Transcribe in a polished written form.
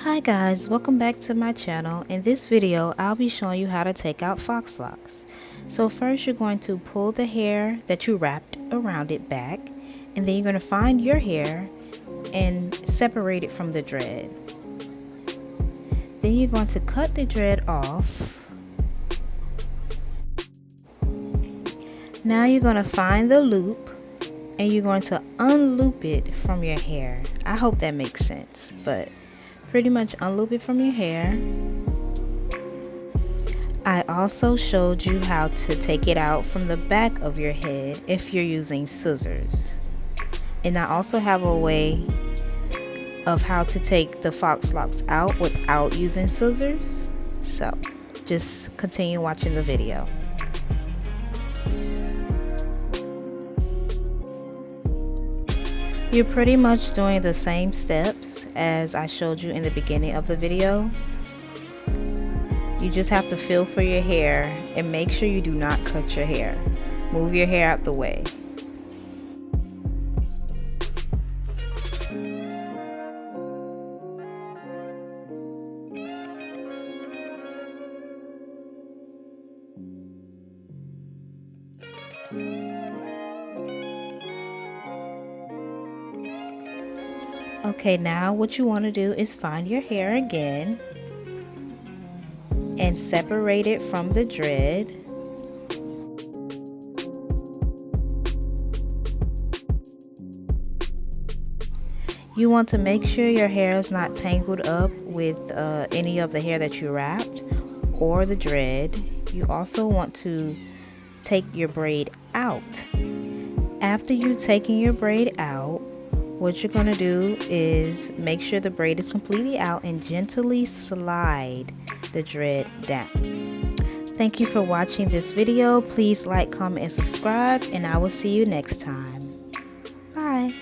Hi guys, welcome back to my channel. In this video, I'll be showing you how to take out Faux Locs. So first you're going to pull the hair that you wrapped around it back, and then you're going to find your hair and separate it from the dread. Then you're going to cut the dread off. Now you're going to find the loop and you're going to unloop it from your hair. I hope that makes sense, but pretty much unloop it from your hair. I also showed you how to take it out from the back of your head if you're using scissors. And I also have a way of how to take the Faux Locs out without using scissors. So just continue watching the video. You're pretty much doing the same steps as I showed you in the beginning of the video. You just have to feel for your hair and make sure you do not cut your hair. Move your hair out the way. Okay, now what you want to do is find your hair again and separate it from the dread. You want to make sure your hair is not tangled up with any of the hair that you wrapped or the dread. You also want to take your braid out. After you've taken your braid out, what you're going to do is make sure the braid is completely out and gently slide the dread down. Thank you for watching this video. Please like, comment, and subscribe, and I will see you next time. Bye.